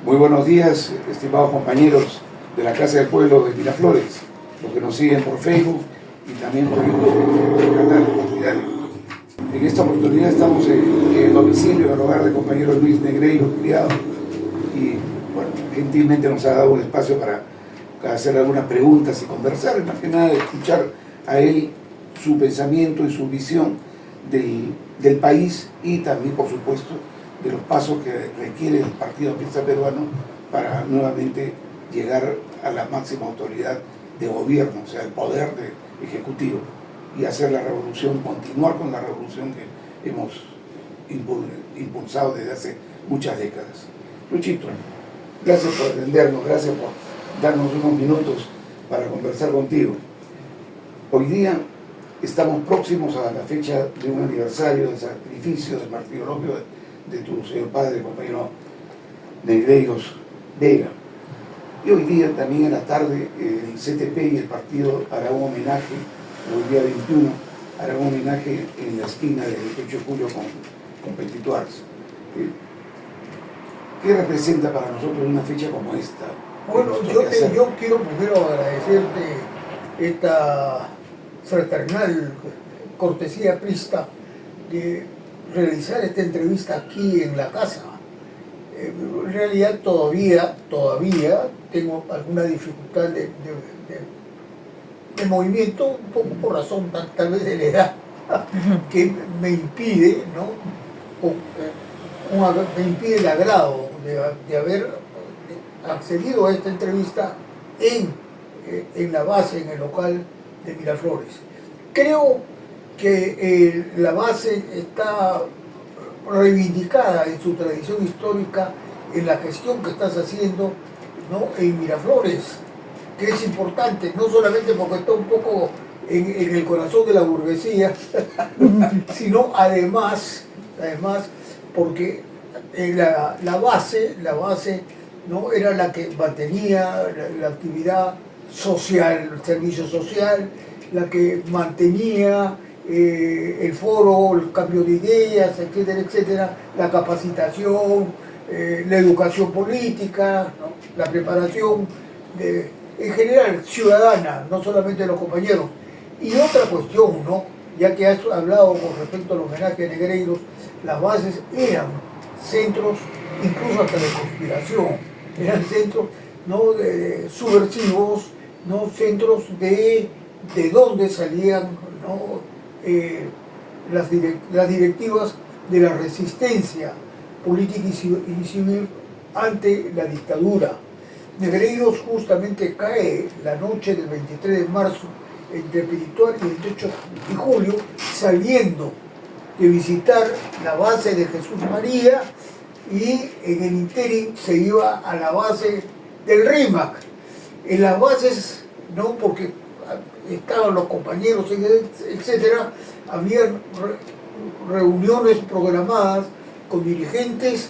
Muy buenos días, estimados compañeros de la Casa del Pueblo de Miraflores, los que nos siguen por Facebook y también por YouTube, por el canal partidario. En esta oportunidad estamos en el domicilio del hogar del compañero Luis Negreiro, criado, y bueno, gentilmente nos ha dado un espacio para hacer algunas preguntas y conversar, más que nada de escuchar a él su pensamiento y su visión del país y también, por supuesto, de los pasos que requiere el Partido Aprista Peruano para nuevamente llegar a la máxima autoridad de gobierno, o sea, el poder ejecutivo, y hacer la revolución, continuar con la revolución que hemos impulsado desde hace muchas décadas. Luchito, gracias por atendernos, gracias por darnos unos minutos para conversar contigo. Hoy día estamos próximos a la fecha de un aniversario de sacrificio del martirologio de tu señor padre, compañero Negreiros Vega. Y hoy día, también en la tarde, el CTP y el partido harán un homenaje, el día 21, harán un homenaje en la esquina del 28 de julio con Petituars. ¿Qué representa para nosotros una fecha como esta? Bueno, yo quiero primero agradecerte esta fraternal cortesía aprista de realizar esta entrevista aquí en la casa. En realidad todavía tengo alguna dificultad de movimiento, un poco por razón tal vez de la edad, que me impide, ¿no? Me impide el agrado de haber accedido a esta entrevista en la base, en el local de Miraflores. Creo que la base está reivindicada en su tradición histórica en la gestión que estás haciendo, ¿no?, en Miraflores, que es importante, no solamente porque está un poco en el corazón de la burguesía, sino además porque la base, ¿no?, era la que mantenía la actividad social, el servicio social, la que mantenía el foro, el cambio de ideas, etcétera, etcétera, la capacitación, la educación política, ¿no?, la preparación en general ciudadana, no solamente de los compañeros. Y otra cuestión, ¿no?, ya que has hablado con respecto al homenaje a Negreiros, las bases eran centros, incluso hasta de conspiración, eran centros, ¿no?, subversivos, ¿no?, centros de donde salían, ¿no?, las directivas de la resistencia política y civil ante la dictadura. Negreiros justamente cae la noche del 23 de marzo entre Petituars y el 28 de julio, saliendo de visitar la base de Jesús María, y en el ínterin se iba a la base del RIMAC. En las bases, no, porque estaban los compañeros, etcétera, había reuniones programadas con dirigentes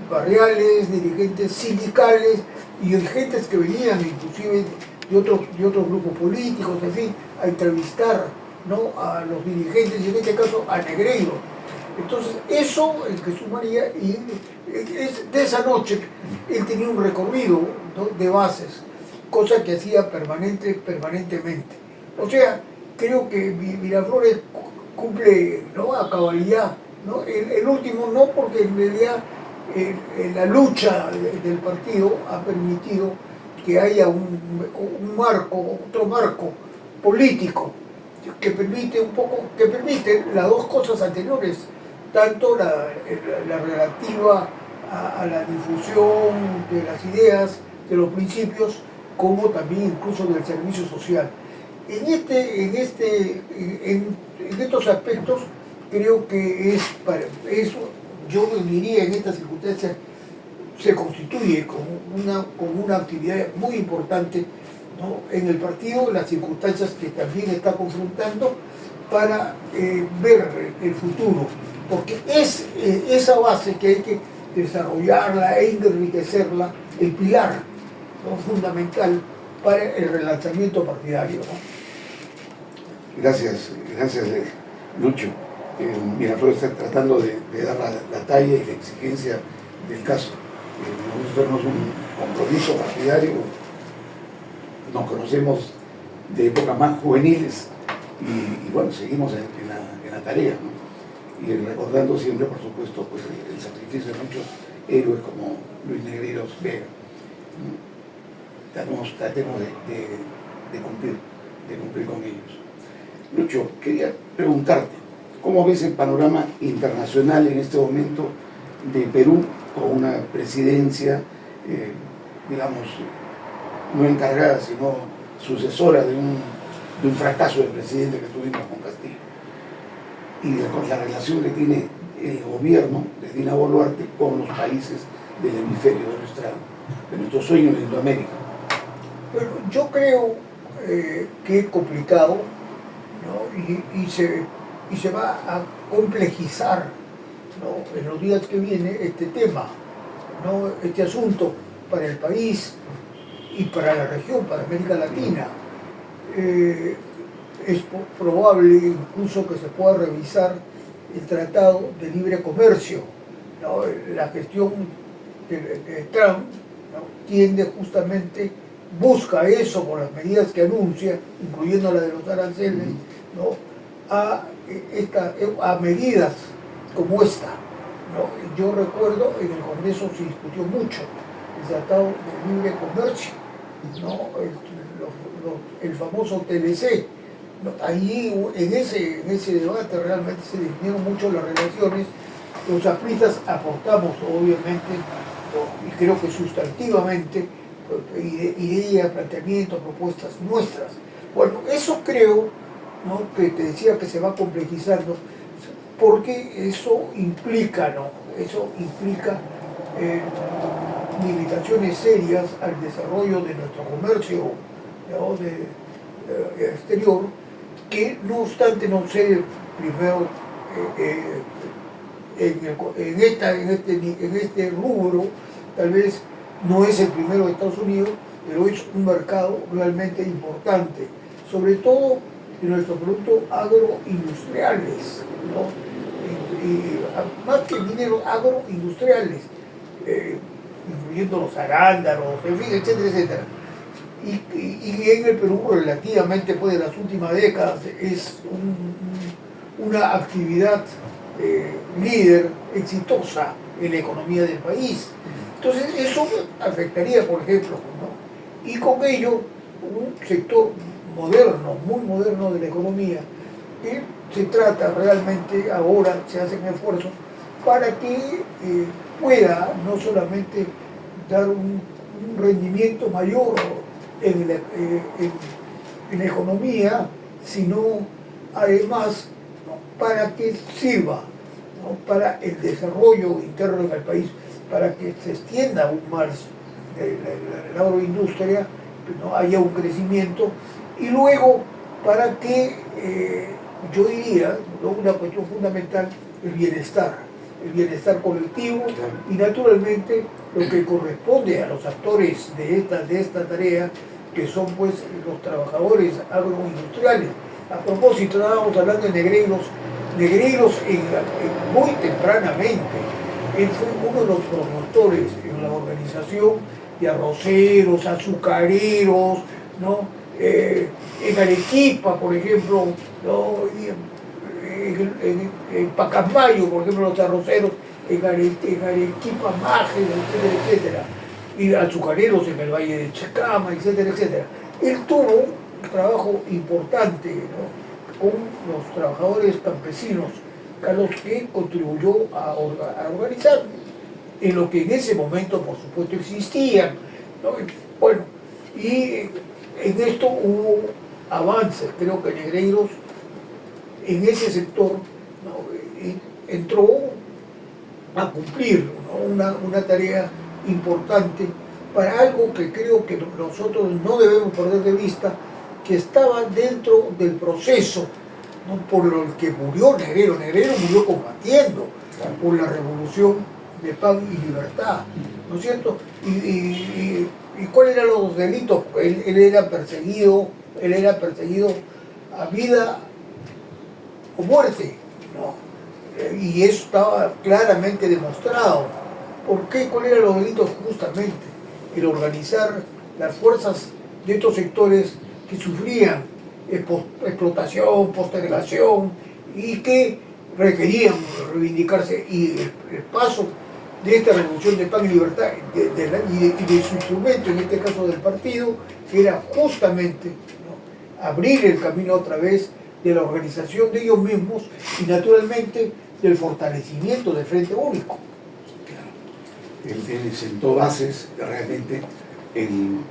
barriales, dirigentes sindicales y dirigentes que venían inclusive de otros grupos políticos, en fin, a entrevistar, ¿no?, a los dirigentes, y en este caso a Negreiro. Entonces, eso en Jesús María, y de esa noche él tenía un recorrido, ¿no?, de bases, cosa que hacía permanentemente. O sea, creo que Miraflores cumple, ¿no?, a cabalidad, ¿no? El último no, porque en realidad la lucha del partido ha permitido que haya otro marco político que permite las dos cosas anteriores, tanto la relativa a la difusión de las ideas, de los principios, como también incluso del servicio social. En estos aspectos creo que yo diría, en estas circunstancias se constituye como una actividad muy importante, ¿no?, en el partido, las circunstancias que también está confrontando para ver el futuro, porque es esa base que hay que desarrollarla e enriquecerla, el pilar, ¿no?, fundamental para el relanzamiento partidario, ¿no? Gracias, Lucho. Miraflores está tratando de dar la talla y la exigencia del caso. nosotros tenemos un compromiso partidario, nos conocemos de épocas más juveniles y bueno, seguimos en la tarea, ¿no? Y recordando siempre, por supuesto, pues, el sacrificio de muchos héroes como Luis Negreiros Vega. Tratemos de cumplir con ellos. Lucho, quería preguntarte, ¿cómo ves el panorama internacional en este momento de Perú con una presidencia, digamos, no encargada, sino sucesora de un fracaso del presidente que tuvimos con Castillo? Y con la relación que tiene el gobierno de Dina Boluarte con los países del hemisferio de nuestro sueño de Centroamérica. Bueno, yo creo que es complicado, ¿no? y se va a complejizar, ¿no?, en los días que vienen este tema, ¿no?, este asunto para el país y para la región, para América Latina. Es probable incluso que se pueda revisar el Tratado de Libre Comercio, ¿no? La gestión de Trump, ¿no?, tiende justamente, busca eso con las medidas que anuncia, incluyendo la de los aranceles, ¿no?, a medidas como esta, ¿no? Yo recuerdo en el Congreso se discutió mucho el Tratado de Libre Comercio, ¿no?, el famoso TLC. Allí en ese debate realmente se definieron mucho las relaciones. Los apristas aportamos obviamente, ¿no?, y creo que sustantivamente, ideas, planteamientos, propuestas nuestras. Bueno, eso creo, ¿no?, que te decía que se va complejizando, porque eso implica, ¿no?, limitaciones serias al desarrollo de nuestro comercio, ¿no?, exterior, que no obstante no sé primero en este rubro, tal vez no es el primero de Estados Unidos, pero es un mercado realmente importante, sobre todo en nuestros productos agroindustriales, ¿no?, y más que mineros, agroindustriales, incluyendo los arándanos, en fin, etcétera, etcétera. Y en el Perú relativamente, pues, de las últimas décadas es una actividad líder, exitosa en la economía del país. Entonces eso afectaría, por ejemplo, ¿no?, y con ello un sector moderno, muy moderno de la economía, que se trata realmente, ahora se hacen esfuerzos para que pueda no solamente dar un rendimiento mayor en la economía, sino además, ¿no?, para que sirva, ¿no?, para el desarrollo interno del país, para que se extienda aún más la agroindustria, ¿no?, haya un crecimiento, y luego para que, yo diría, ¿no?, una cuestión fundamental, el bienestar colectivo, y naturalmente lo que corresponde a los actores de esta tarea, que son, pues, los trabajadores agroindustriales. A propósito, estábamos hablando de Negreiros muy tempranamente. Él fue uno de los promotores en la organización de arroceros, azucareros, ¿no?, en Arequipa, por ejemplo, ¿no?, en Pacasmayo, por ejemplo, los arroceros, en Arequipa, Maje, etcétera, etcétera, y azucareros en el Valle de Chacama, etcétera, etcétera. Él tuvo un trabajo importante, ¿no?, con los trabajadores campesinos, a los que contribuyó a organizar en lo que en ese momento, por supuesto, existían, ¿no? Bueno, y en esto hubo avances. Creo que Negreiros en ese sector, ¿no?, entró a cumplir, ¿no?, una tarea importante para algo que creo que nosotros no debemos perder de vista, que estaba dentro del proceso, ¿no?, por el que murió Negreiros. Negreiros murió combatiendo por la revolución de paz y libertad, ¿no es cierto? ¿Y cuáles eran los delitos? Él era perseguido a vida o muerte, ¿no? Y eso estaba claramente demostrado, ¿Por qué? ¿Cuáles eran los delitos? Justamente el organizar las fuerzas de estos sectores que sufrían explotación, postergación y que requerían reivindicarse. Y el paso de esta revolución de paz y libertad y de su instrumento, en este caso del partido, era justamente, ¿no?, abrir el camino otra vez de la organización de ellos mismos y naturalmente del fortalecimiento del Frente Único. Él sentó bases realmente en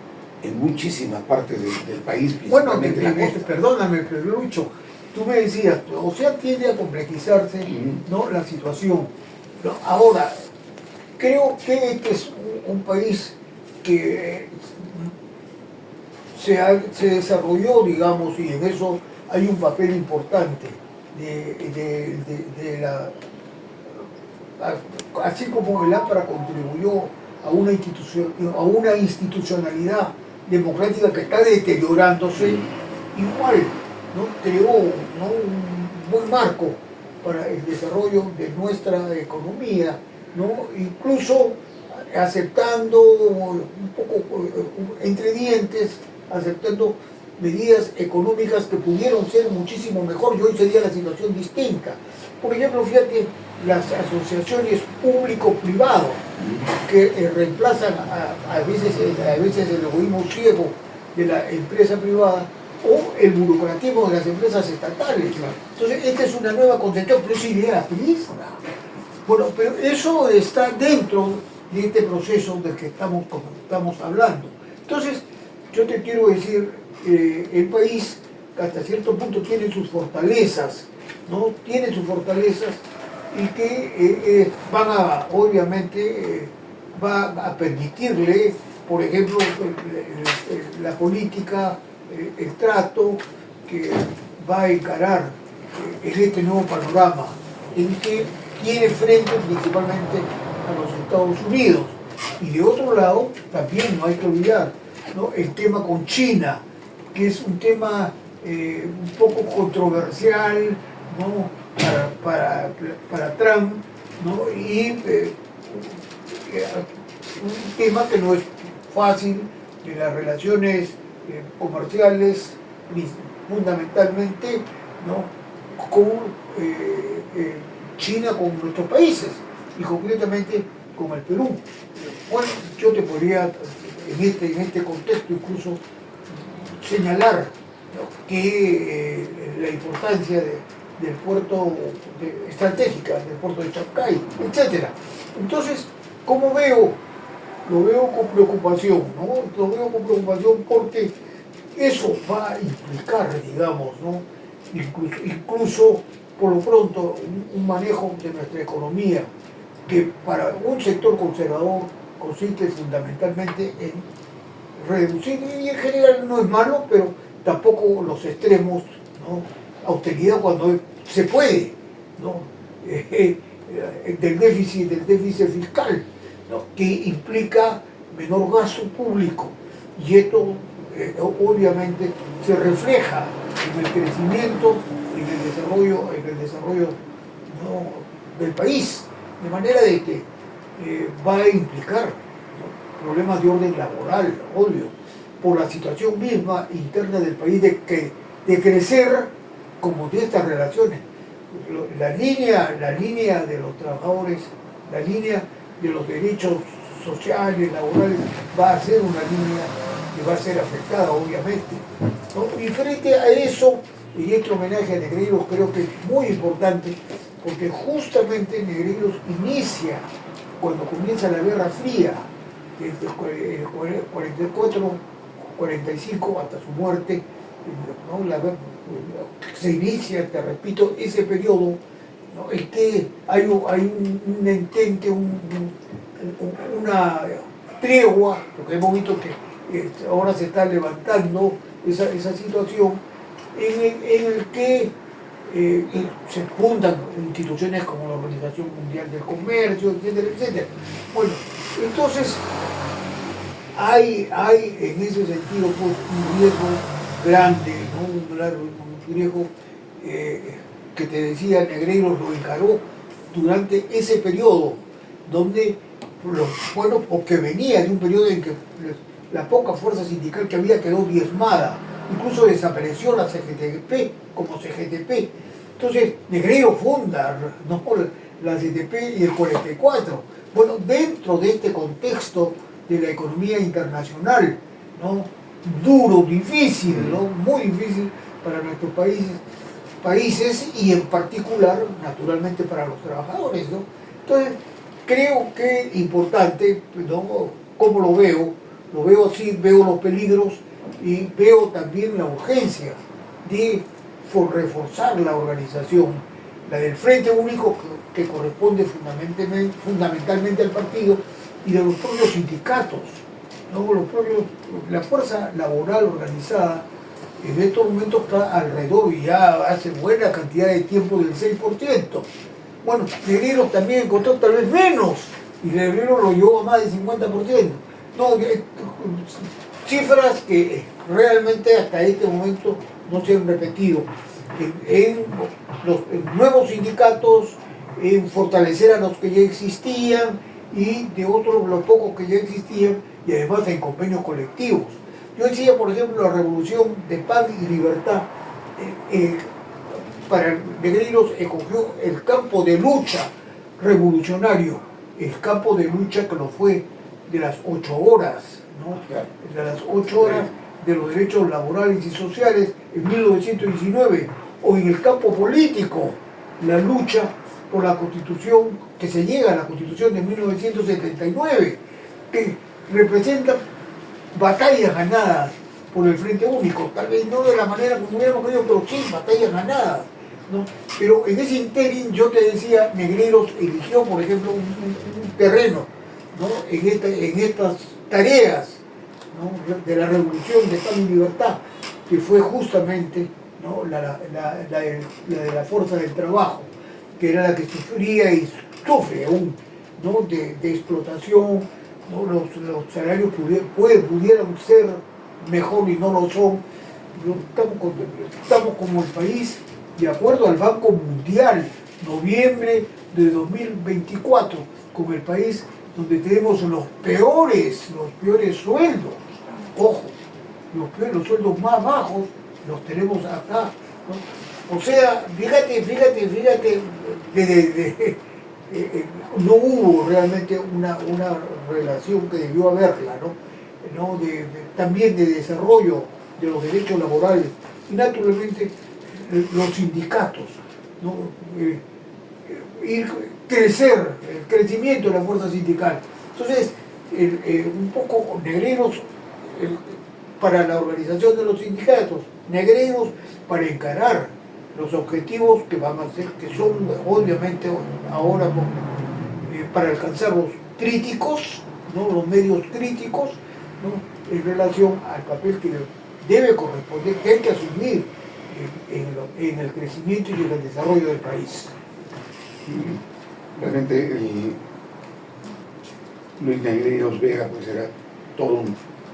muchísimas partes del país, Bueno, principalmente la costa. perdóname, pero Lucho, tú me decías, o sea, tiende a complejizarse, ¿no?, la situación. ¿No? Ahora, creo que este es un país que se desarrolló, digamos, y en eso hay un papel importante de la... Así como el APRA contribuyó a una institucionalidad democrática que está deteriorándose, igual, ¿no?, creó, ¿no?, un buen marco para el desarrollo de nuestra economía, ¿no?, incluso aceptando un poco entre dientes, aceptando medidas económicas que pudieron ser muchísimo mejor y hoy sería la situación distinta. Por ejemplo, fíjate, las asociaciones público-privado que reemplazan a veces el egoísmo ciego de la empresa privada o el burocratismo de las empresas estatales. Entonces, esta es una nueva concepción, pero es idea fresca. Bueno, pero eso está dentro de este proceso del que estamos hablando. Entonces, yo te quiero decir, el país hasta cierto punto tiene sus fortalezas, ¿no? Tiene sus fortalezas y que van a, obviamente, va a permitirle, por ejemplo, la política, el trato que va a encarar en este nuevo panorama, en que tiene frente principalmente a los Estados Unidos. Y de otro lado, también no hay que olvidar, ¿no?, el tema con China, que es un tema un poco controversial, ¿no?, para Trump, ¿no?, y un tema que no es fácil de las relaciones comerciales, fundamentalmente, ¿no?, con China, con nuestros países y concretamente con el Perú. Bueno, yo te podría en este contexto incluso señalar, ¿no?, que la importancia del puerto estratégica, del puerto de Chancay, etc. Entonces, ¿cómo veo? Lo veo con preocupación, ¿no? Lo veo con preocupación porque eso va a implicar, digamos, ¿no?, incluso por lo pronto un manejo de nuestra economía que para un sector conservador consiste fundamentalmente en reducir, y en general no es malo, pero tampoco los extremos, ¿no?, austeridad cuando se puede, ¿no?, del déficit fiscal, ¿no?, que implica menor gasto público, y esto obviamente se refleja en el crecimiento, en el desarrollo, ¿no?, del país, de manera de que va a implicar, ¿no?, problemas de orden laboral, obvio, por la situación misma interna del país de crecer como de estas relaciones. La línea de los trabajadores, la línea de los derechos sociales, laborales, va a ser una línea que va a ser afectada, obviamente, ¿no? Y frente a eso, y este homenaje a Negreiros creo que es muy importante, porque justamente Negreiros inicia, cuando comienza la Guerra Fría, desde el 44-45 hasta su muerte, ¿no?, se inicia, te repito, ese periodo, ¿no?, en que hay un entente, una tregua, porque hemos visto que ahora se está levantando esa situación, en el que se fundan instituciones como la Organización Mundial del Comercio, etcétera, etcétera. Bueno, entonces hay en ese sentido pues, un riesgo grande, ¿no?, un riesgo que te decía Negreiros lo encaró durante ese periodo, donde bueno, o que venía de un periodo en que la poca fuerza sindical que había quedó diezmada, incluso desapareció la CGTP como CGTP. Entonces Negreiro funda, ¿no?, la CGTP y el 44. Bueno, dentro de este contexto de la economía internacional, ¿no?, duro, difícil, ¿no?, muy difícil para nuestros países y en particular, naturalmente, para los trabajadores, ¿no? Entonces, creo que es importante, ¿no?, como lo veo así, veo los peligros y veo también la urgencia de reforzar la organización, la del Frente Único, que corresponde fundamentalmente al partido, y de los propios sindicatos, ¿no? La fuerza laboral organizada en estos momentos está alrededor, y ya hace buena cantidad de tiempo, del 6%. Bueno, Negreiro también encontró tal vez menos, y Negreiro lo llevó a más del 50%. No, cifras que realmente hasta este momento no se han repetido. En nuevos sindicatos, en fortalecer a los que ya existían y de otros, los pocos que ya existían, y además en convenios colectivos. Yo decía, por ejemplo, la revolución de paz y libertad, para Negreiros escogió el campo de lucha revolucionario, el campo de lucha que lo fue de las 8 horas, ¿no?, de las 8 horas de los derechos laborales y sociales en 1919, o en el campo político, la lucha por la Constitución, que se llega a la Constitución de 1979, que representa batallas ganadas por el Frente Único, tal vez no de la manera como hubiéramos querido, pero sí batallas ganadas, ¿no? Pero en ese ínterin, yo te decía, Negreiros eligió, por ejemplo, un terreno, ¿no?, en estas tareas, ¿no?, de la revolución de paz y libertad, que fue justamente, ¿no?, la de la fuerza del trabajo, que era la que sufría y sufre aún, ¿no?, de explotación, ¿no? Los salarios pudieran ser mejor y no lo son. Estamos como el país, de acuerdo al Banco Mundial, noviembre de 2024, como el país donde tenemos los peores sueldos. Ojo, los sueldos más bajos los tenemos acá, ¿no? O sea, fíjate, no hubo realmente una relación que debió haberla, ¿no? También de desarrollo de los derechos laborales, y naturalmente los sindicatos, ¿no? El crecimiento de la fuerza sindical. Entonces, un poco Negreiros para la organización de los sindicatos, Negreiros para encarar los objetivos que van a ser, que son obviamente ahora para alcanzar los críticos, ¿no?, los medios críticos, ¿no?, en relación al papel que debe corresponder, que hay que asumir en el crecimiento y en el desarrollo del país. Realmente Luis Negreiros Vega pues era todo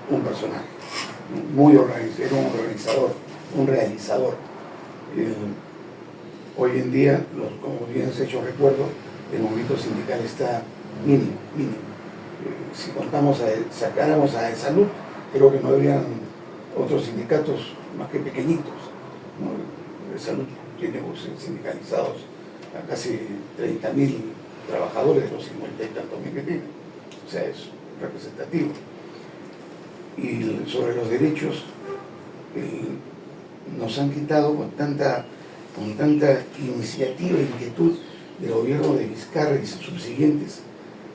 un personaje, muy organizado, era un organizador, un realizador. Hoy en día, como bien has hecho recuerdo, el movimiento sindical está mínimo. Si sacáramos a Salud, creo que no habrían otros sindicatos más que pequeñitos, ¿no? Salud tiene sindicalizados a casi 30.000 trabajadores de los 50 y tantos mil que tiene. O sea, es representativo. Y sobre los derechos, nos han quitado con tanta iniciativa e inquietud del gobierno de Vizcarra y sus subsiguientes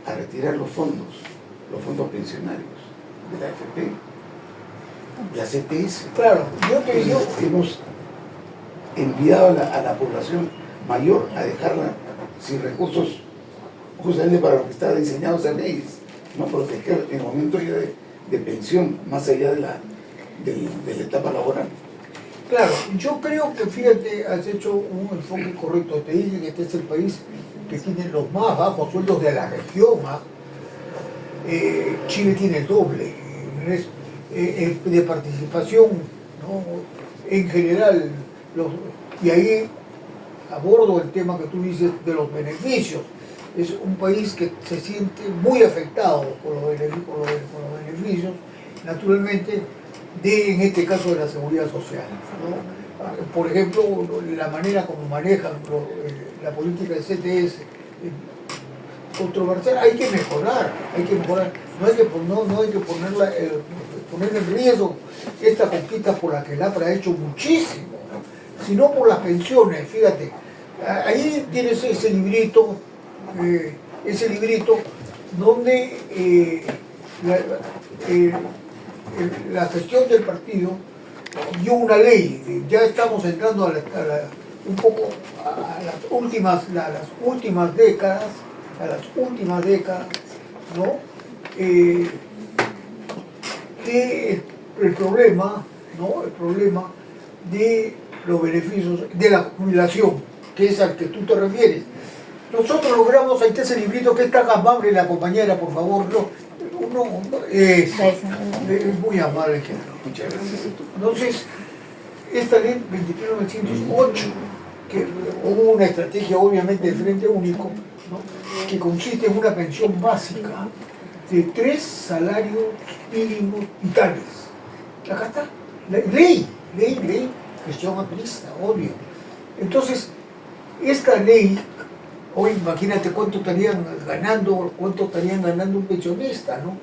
a retirar los fondos pensionarios de la AFP, la CTS. Claro, hemos enviado a la población mayor a dejarla sin recursos, justamente para lo que está diseñado esa ley, no proteger el momento ya de pensión, más allá de la etapa laboral. Claro, yo creo que, fíjate, has hecho un enfoque correcto. Te dicen que este es el país que tiene los más bajos sueldos de la región. Chile tiene el doble de participación, ¿no?, en general. Y ahí abordo el tema que tú dices de los beneficios. es un país que se siente muy afectado por los beneficios, naturalmente, en este caso de la seguridad social, ¿no? Por ejemplo, la manera como manejan la política de CTS, controversial, hay que mejorar, no hay que, poner en riesgo esta conquista por la que el APRA ha hecho muchísimo, ¿no? Sino por las pensiones, fíjate, ahí tienes ese librito donde la gestión del partido dio una ley, ya estamos entrando un poco a las últimas décadas, ¿no? El problema, ¿no? El problema de los beneficios de la jubilación, que es al que tú te refieres. Nosotros logramos, ahí está ese librito que es tan amable la compañera, por favor, es muy amable. Muchas gracias. Entonces, esta ley 23.908, que hubo una estrategia obviamente de Frente Único, ¿no? Que consiste en una pensión básica de 3 salarios mínimos vitales. Acá está, ley, gestión aprista, obvio. Entonces, esta ley, hoy imagínate cuánto estarían ganando un pensionista, ¿no?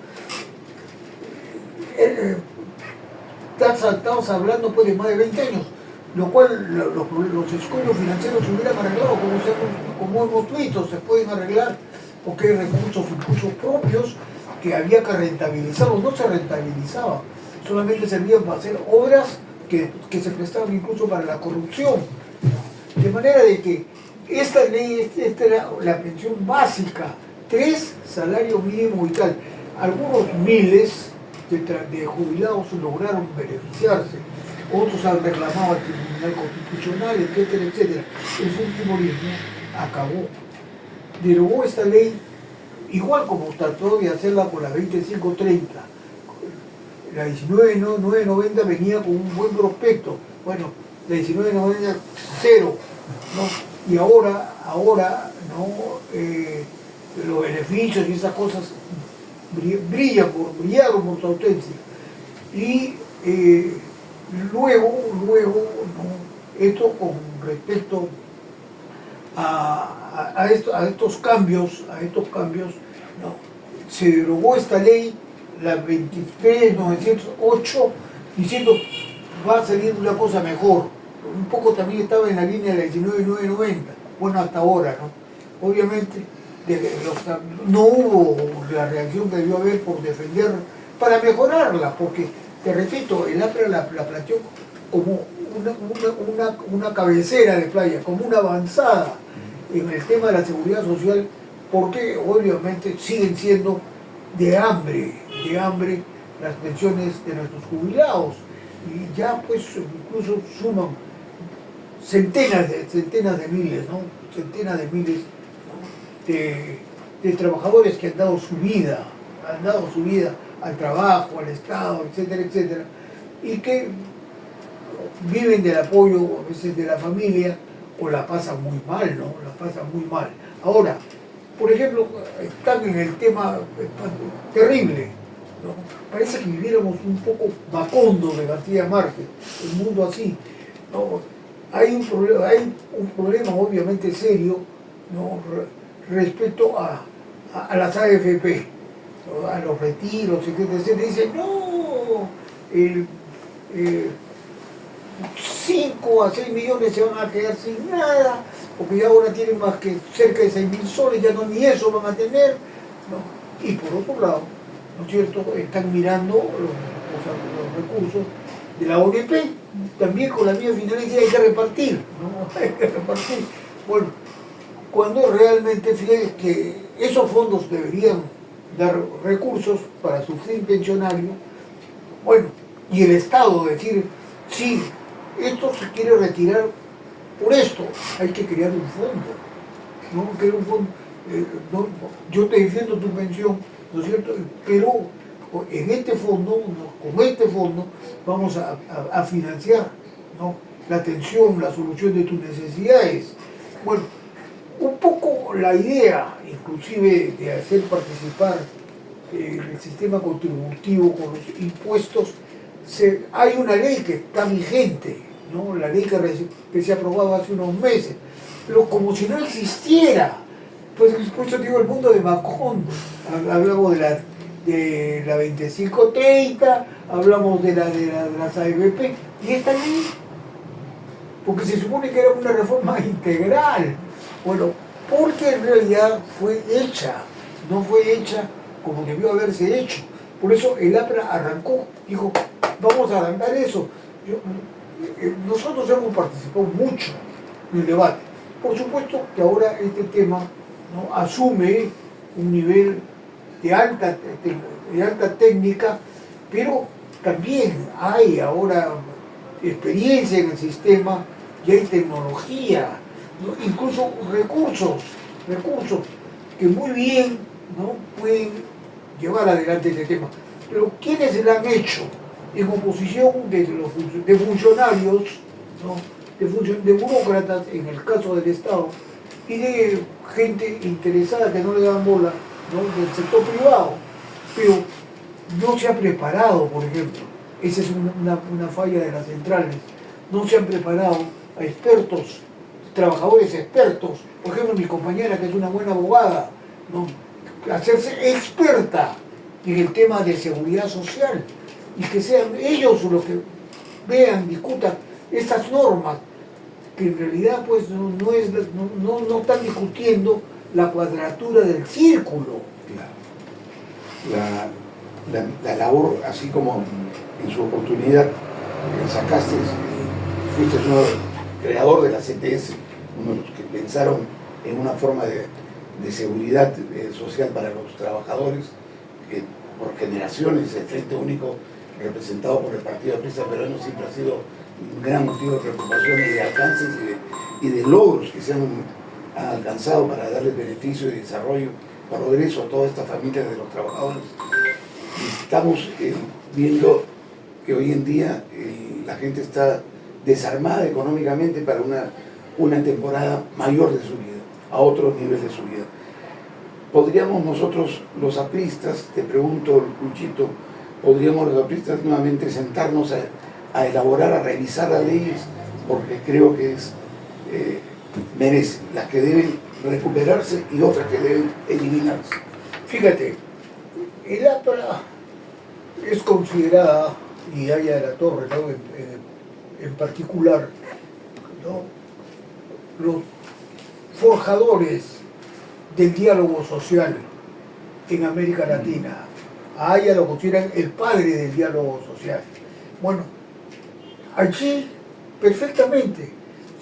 Estamos hablando pues de más de 20 años, lo cual los escollos financieros se hubieran arreglado, como hemos visto, se pueden arreglar porque hay recursos propios que había que rentabilizarlos, no se rentabilizaba, solamente servían para hacer obras que se prestaban incluso para la corrupción. De manera de que esta ley, esta era la pensión básica, 3 salarios mínimos vital. Algunos miles de jubilados lograron beneficiarse, otros han reclamado al Tribunal Constitucional, etcétera, etcétera. El funcionalismo acabó, derogó esta ley, igual como trató de hacerla con la 2530. La 19.990 venía con un buen prospecto, bueno, la 19.90 cero, ¿no? Y ahora ¿no? Los beneficios y esas cosas brillaron por su ausencia. Y luego ¿no? Esto con respecto a estos cambios, ¿no? Se derogó esta ley, la 23.908, diciendo va a salir una cosa mejor. Un poco también estaba en la línea de la 19.990, bueno, hasta ahora, ¿no? Obviamente no hubo la reacción que debió haber por defender, para mejorarla, porque, te repito, el APRA la planteó como una cabecera de playa, como una avanzada en el tema de la seguridad social, porque obviamente siguen siendo de hambre las pensiones de nuestros jubilados, y ya pues incluso suman centenas de miles, ¿no? Centenas de miles, ¿no? de trabajadores que han dado su vida al trabajo, al Estado, etcétera, etcétera, y que viven del apoyo a veces de la familia o la pasan muy mal, ¿no? La pasan muy mal. Ahora, por ejemplo, están en el tema terrible, ¿no? Parece que viviéramos un poco Macondo de García Márquez, el mundo así, ¿no? Hay un problema obviamente serio, ¿no? Respecto a las AFP, ¿no? A los retiros, etcétera, etcétera. Dicen, no, 5 a 6 millones se van a quedar sin nada, porque ya ahora tienen más que cerca de 6.000 soles, ya no ni eso van a tener, ¿no? Y por otro lado, ¿no es cierto?, están mirando los recursos de la ONP, también con la misma finalidad hay que repartir, ¿no? Hay que repartir. Bueno, cuando realmente, fíjense que esos fondos deberían dar recursos para su fin pensionario, bueno, y el Estado decir, sí, esto se quiere retirar por esto, hay que crear un fondo, ¿no? Crear un fondo, no, yo te defiendo tu pensión, ¿no es cierto?, pero en este fondo, con este fondo, vamos a financiar, ¿no?, la atención, la solución de tus necesidades. Bueno, un poco la idea, inclusive, de hacer participar el sistema contributivo con los impuestos, hay una ley que está vigente, ¿no? La ley que se ha aprobado hace unos meses, pero como si no existiera. Pues por eso digo el mundo de Macondo. Hablamos de la 2530, hablamos de las AFP, y esta ley, porque se supone que era una reforma integral. Bueno, porque en realidad fue hecha, no fue hecha como debió haberse hecho. Por eso el APRA arrancó, dijo, vamos a arrancar eso. Nosotros hemos participado mucho en el debate. Por supuesto que ahora este tema, ¿no?, asume un nivel de alta técnica, pero también hay ahora experiencia en el sistema y hay tecnología, ¿no?, incluso recursos que muy bien, ¿no?, pueden llevar adelante este tema. Pero ¿quiénes se lo han hecho? En oposición de funcionarios, ¿no?, de burócratas en el caso del Estado, y de gente interesada que no le dan bola, ¿no?, del sector privado, pero no se ha preparado, por ejemplo. Esa es una falla de las centrales. No se han preparado a expertos, trabajadores expertos. Por ejemplo, mi compañera, que es una buena abogada, ¿no?, hacerse experta en el tema de seguridad social, y que sean ellos los que vean, discutan estas normas, que en realidad pues no están discutiendo la cuadratura del círculo. La labor, así como en su oportunidad fuiste uno creador de la CTS, uno de los que pensaron en una forma de seguridad social para los trabajadores, que por generaciones el Frente Único, representado por el Partido Aprista Peruano, siempre ha sido un gran motivo de preocupación y de alcances y de logros que se han alcanzado para darles beneficio y desarrollo, progreso a toda esta familia de los trabajadores. Y estamos viendo que hoy en día la gente está desarmada económicamente para una temporada mayor de su vida, a otro nivel de su vida. ¿Podríamos nosotros, los apristas, te pregunto, Luchito, podríamos los apristas nuevamente sentarnos a elaborar, a revisar las leyes? Porque creo que merecen, las que deben recuperarse y otras que deben eliminarse. Fíjate, el APRA es considerada, y Aya de la Torre, ¿no?, en particular, ¿no?, los forjadores del diálogo social en América Latina. A Aya lo consideran el padre del diálogo social. Bueno, allí perfectamente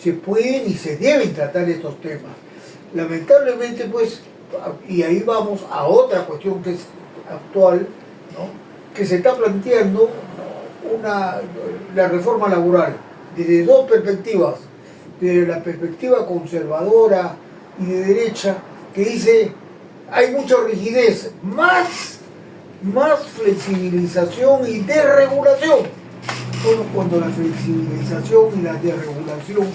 se pueden y se deben tratar estos temas. Lamentablemente, pues, y ahí vamos a otra cuestión que es actual, ¿no?, que se está planteando la reforma laboral desde dos perspectivas: desde la perspectiva conservadora y de derecha, que dice hay mucha rigidez, más flexibilización y desregulación. Bueno, cuando la flexibilización y la desregulación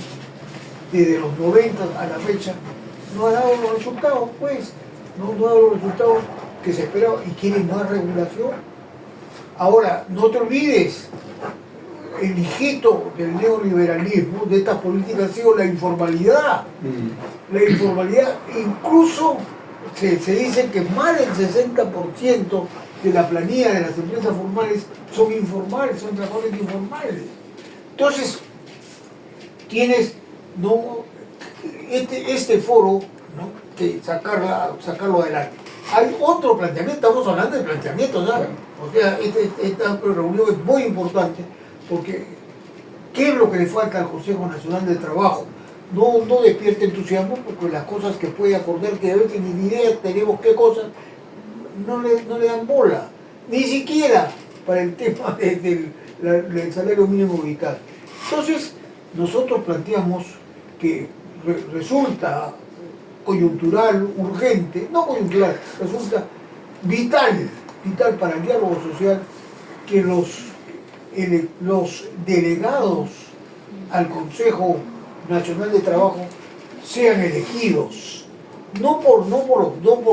desde los 90 a la fecha no ha dado los resultados, pues, no ha dado los resultados que se esperaban, y quieren más regulación. Ahora, no te olvides, el hijito del neoliberalismo, de estas políticas, ha sido la informalidad. La informalidad, incluso se dice que más del 60% de la planilla de las empresas formales son informales, son trabajadores informales. Entonces, tienes, ¿no?, este foro, ¿no?, que sacarlo adelante. Hay otro planteamiento, estamos hablando de planteamientos, ¿sabes? O sea, esta reunión es muy importante, porque ¿qué es lo que le falta al Consejo Nacional del Trabajo? No despierta entusiasmo, porque las cosas que puede acordar, que a veces ni idea tenemos qué cosas, no le dan bola, ni siquiera para el tema del salario mínimo vital. Entonces, nosotros planteamos que resulta coyuntural, urgente, no coyuntural, resulta vital para el diálogo social, que los delegados al Consejo Nacional de Trabajo sean elegidos, no por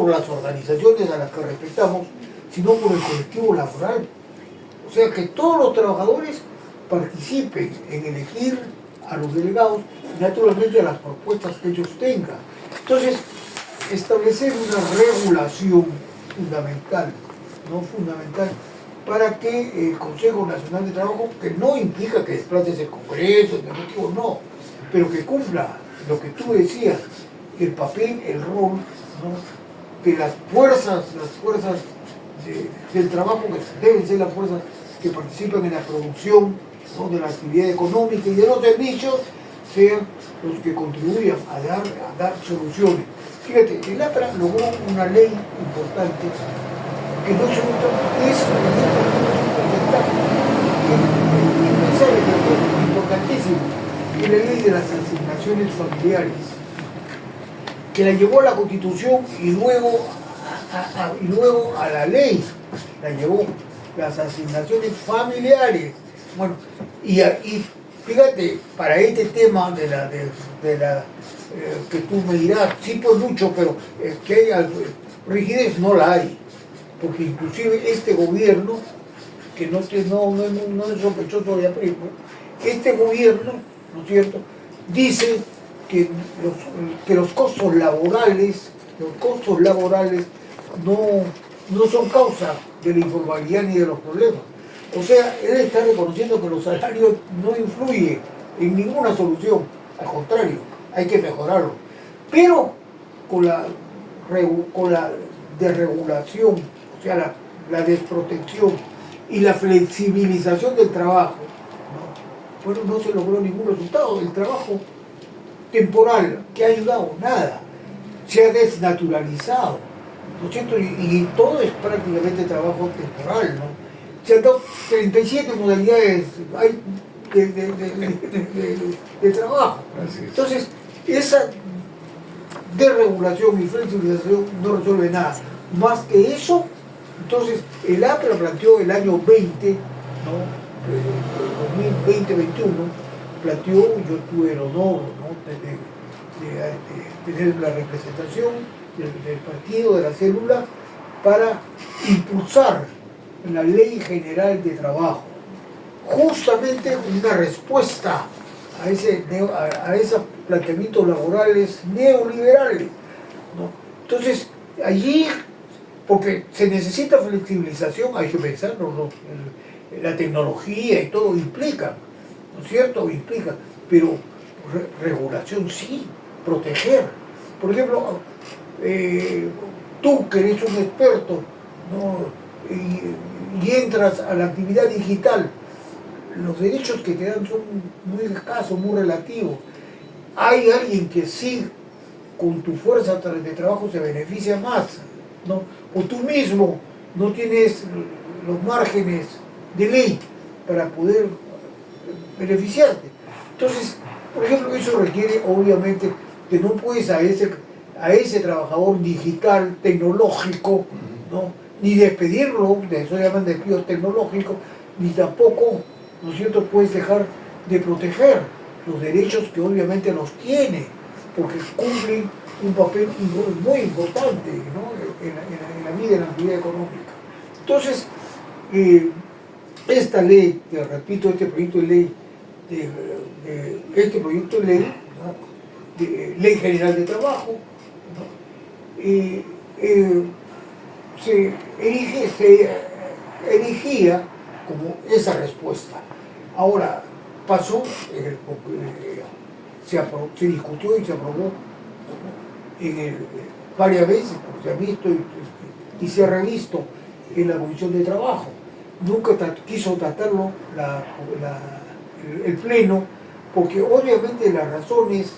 las organizaciones a las que respetamos, sino por el colectivo laboral. O sea, que todos los trabajadores participen en elegir a los delegados y naturalmente a las propuestas que ellos tengan. Entonces, establecer una regulación fundamental, ¿no? Fundamental, para que el Consejo Nacional de Trabajo, que no implica que desplaces el Congreso, el Ejecutivo, no, pero que cumpla lo que tú decías, el papel, el rol, ¿no? Que las fuerzas del trabajo, que deben ser las fuerzas que participan en la producción, ¿no? De la actividad económica y de los servicios, sean los que contribuyan a dar soluciones. Fíjate, el APRA logró una ley importante que no es importantísimo, que es la ley de las asignaciones familiares, que la llevó a la Constitución y luego a la ley, la llevó las asignaciones familiares. Bueno, y fíjate, para este tema de la que tú me dirás, sí pues mucho, pero es que hay rigidez, no la hay, porque inclusive este gobierno, que no es sospechoso de aprimo, este gobierno, ¿no es cierto?, dice que los costos laborales no son causa de la informalidad ni de los problemas. O sea, él está reconociendo que los salarios no influyen en ninguna solución, al contrario, hay que mejorarlo. Pero con la desregulación, o sea, la desprotección y la flexibilización del trabajo, ¿no? Bueno, no se logró ningún resultado. El trabajo temporal, que ha ayudado, nada, se ha desnaturalizado, ¿no es cierto? Y todo es prácticamente trabajo temporal, ¿no? Se han dado 37 modalidades de trabajo. Entonces, esa desregulación y flexibilización no resuelve nada. Más que eso, entonces el APRA planteó el año 20, ¿no? 2020-21, planteó, yo tuve el honor, ¿no?, de tener la representación del partido, de la célula, para impulsar la Ley General de Trabajo, justamente una respuesta a esos planteamientos laborales neoliberales, ¿no? Entonces, allí, porque se necesita flexibilización, hay que pensarlo, ¿no? La tecnología y todo implica, ¿no es cierto? Implica, pero regulación sí, proteger. Por ejemplo, tú que eres un experto, ¿no?, y entras a la actividad digital, los derechos que te dan son muy escasos, muy relativos. Hay alguien que sí, con tu fuerza de trabajo se beneficia más, ¿no? O tú mismo no tienes los márgenes de ley para poder beneficiarte. Entonces, por ejemplo, eso requiere obviamente que no puedes a ese trabajador digital, tecnológico, ¿no?, ni despedirlo, de eso llaman despidos tecnológicos, ni tampoco, ¿no es cierto?, puedes dejar de proteger los derechos que obviamente los tiene, porque cumplen un papel muy importante, ¿no?, en la vida, en la actividad económica. Entonces, esta ley, te repito, este proyecto de ley, ¿no?, de Ley General de Trabajo, ¿no?, se erigía como esa respuesta. Ahora, pasó, se discutió y se aprobó varias veces, porque se ha visto y se ha revisto en la Comisión de Trabajo. Nunca quiso tratarlo el Pleno, porque obviamente las razones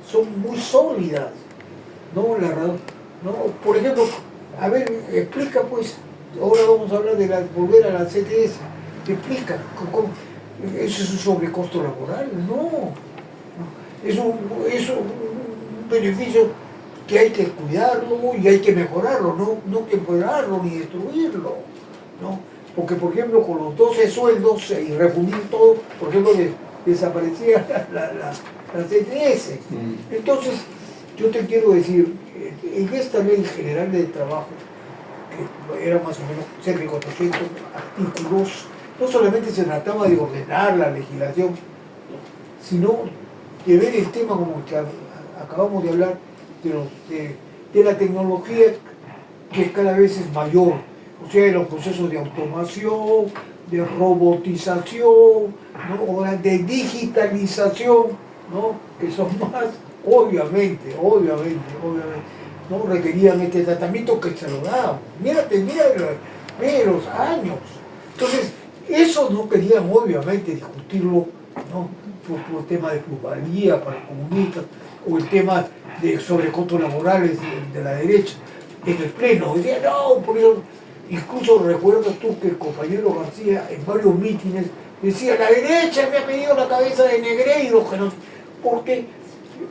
son muy sólidas, ¿no? ¿No? Por ejemplo, a ver, explica pues, ahora vamos a hablar de volver a la CTS, explica, ¿eso es un sobrecosto laboral? No, es un beneficio que hay que cuidarlo y hay que mejorarlo, no que empeorarlo ni destruirlo, ¿no? Porque, por ejemplo, con los 12 sueldos y refundir todo, por ejemplo, desaparecía la CTS. Entonces, yo te quiero decir, en esta ley general del trabajo, que era más o menos cerca de 400 artículos, no solamente se trataba de ordenar la legislación, sino de ver el tema como que acabamos de hablar, de la tecnología que cada vez es mayor, o sea, de los procesos de automación, de robotización, ¿no? O de digitalización, ¿no? Que son más, obviamente, ¿no? Requerían este tratamiento que se lo daban. Mira los años. Entonces, eso no querían obviamente discutirlo, ¿no? Por tema de plusvalía para los comunistas, o el tema de sobrecostos laborales de la derecha, en el pleno. Decían, no, por eso, incluso recuerdas tú que el compañero García en varios mítines decía, la derecha me ha pedido la cabeza de Negreiro, que no, porque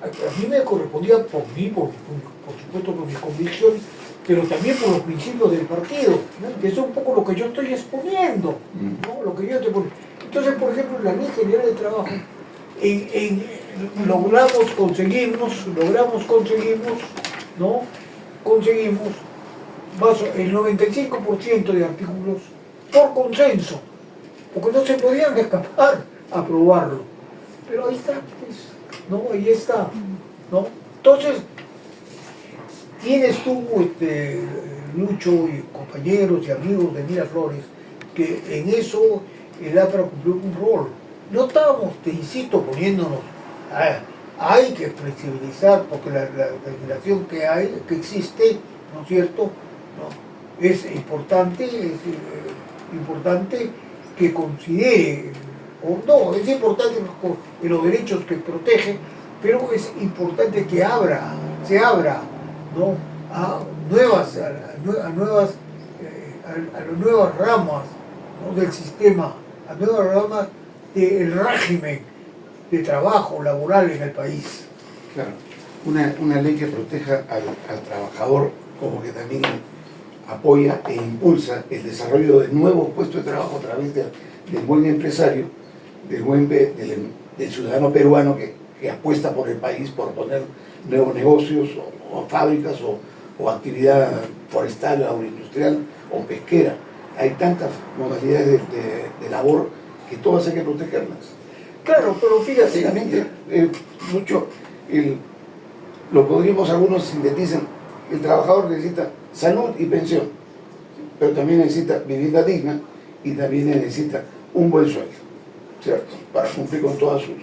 a mí me correspondía por mí, por supuesto por mis convicciones, pero también por los principios del partido, ¿no? Que eso es un poco lo que yo estoy exponiendo, ¿no? Lo que yo estoy poniendo. Entonces, por ejemplo, en la Ley General de Trabajo, logramos conseguirnos, ¿no? Conseguimos el 95% de artículos por consenso, porque no se podían escapar a aprobarlo. Pero ahí está, pues, ¿no? Ahí está, ¿no? Entonces, tienes tú, Lucho y compañeros y amigos de Miraflores, que en eso el APRA cumplió un rol. No estábamos, te insisto, poniéndonos, hay que flexibilizar, porque la legislación que existe, ¿no es cierto?, ¿no? Es importante que considere, o no, es importante los derechos que protege, pero es importante que se abra, ¿no? a las nuevas ramas, ¿no? del sistema, a nuevas ramas del régimen de trabajo laboral en el país. Claro, una ley que proteja al trabajador, como que también apoya e impulsa el desarrollo de nuevos puestos de trabajo a través del buen empresario, del ciudadano peruano que apuesta por el país, por poner nuevos negocios o fábricas o actividad forestal, agroindustrial o pesquera. Hay tantas modalidades de labor que todas hay que protegerlas. Claro, pero fíjate. Básicamente, mucho, lo podríamos algunos sintetizan, el trabajador necesita salud y pensión, pero también necesita vivienda digna y también necesita un buen sueldo, ¿cierto? Para cumplir con toda su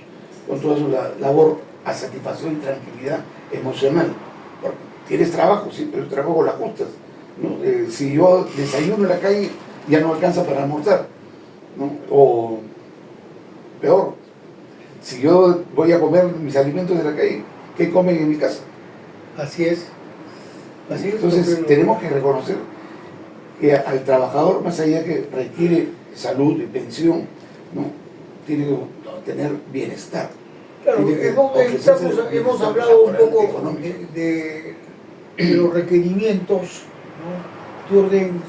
labor a satisfacción y tranquilidad emocional. Porque tienes trabajo, sí, pero el trabajo lo ajustas, ¿no? Si yo desayuno en la calle, ya no alcanza para almorzar, ¿no? O peor, si yo voy a comer mis alimentos de la calle, ¿qué comen en mi casa? Así es. Entonces tenemos que reconocer que al trabajador, más allá que requiere salud y pensión, ¿no? Tiene que tener bienestar. Claro, hemos hablado un poco de los requerimientos, ¿no? de orden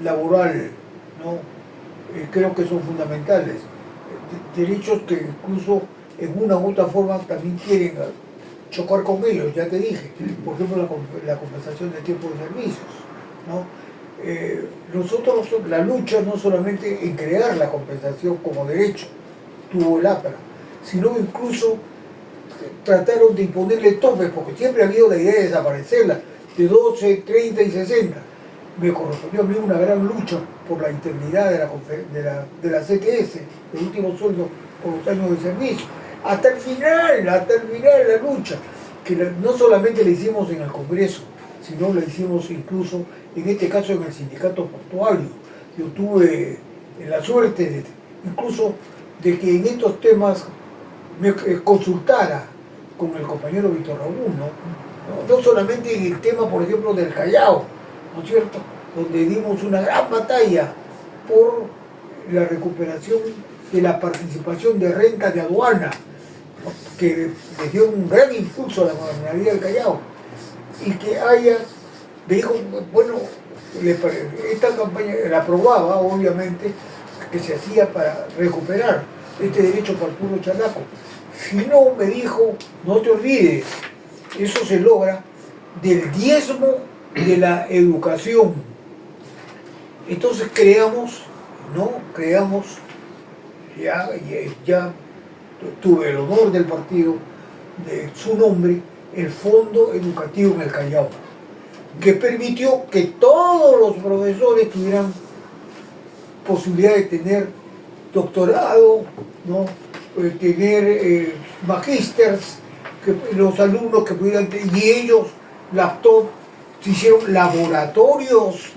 laboral, ¿no? Creo que son fundamentales. Derechos que incluso en una u otra forma también quieren chocar con ellos, ya te dije, por ejemplo la compensación del tiempo de servicios, ¿no? Nosotros, la lucha no solamente en crear la compensación como derecho, tuvo el APRA, sino incluso trataron de imponerle topes, porque siempre ha habido la idea de desaparecerla, de 12, 30 y 60. Me correspondió a mí una gran lucha por la integridad de la CTS, el último sueldo por los años de servicio. Hasta el final la lucha, que no solamente la hicimos en el Congreso, sino la hicimos incluso, en este caso, en el sindicato portuario. Yo tuve la suerte incluso de que en estos temas me consultara con el compañero Víctor Raúl, no solamente en el tema, por ejemplo, del Callao, ¿no es cierto?, donde dimos una gran batalla por la recuperación de la participación de renta de aduana, que le dio un gran impulso a la gobernabilidad del Callao, y que me dijo, bueno, esta campaña la aprobaba, obviamente, que se hacía para recuperar este derecho para el pueblo chalaco. Si no, me dijo, no te olvides, Eso se logra del diezmo de la educación. Entonces creamos, ya tuve el honor del partido, de su nombre, el Fondo Educativo en el Callao, que permitió que todos los profesores tuvieran posibilidad de tener doctorado, ¿no? Tener magísters, los alumnos que pudieran tener, y ellos, laptop, se hicieron laboratorios,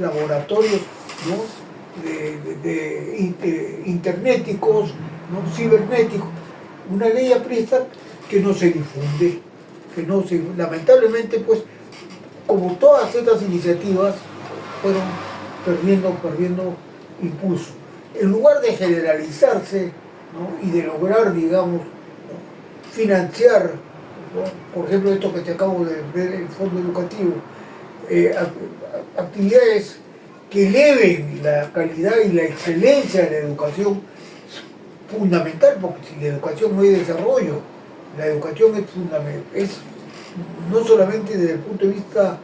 ¿no? Internéticos, ¿no? Cibernéticos, una ley aprista que no se difunde, lamentablemente, pues, como todas estas iniciativas fueron perdiendo impulso. En lugar de generalizarse, ¿no? Y de lograr, digamos, ¿no? Financiar, ¿no? Por ejemplo, esto que te acabo de ver, el fondo educativo, actividades que eleven la calidad y la excelencia de la educación, es fundamental, porque sin la educación no hay desarrollo. La educación es fundamental, es no solamente desde el punto de vista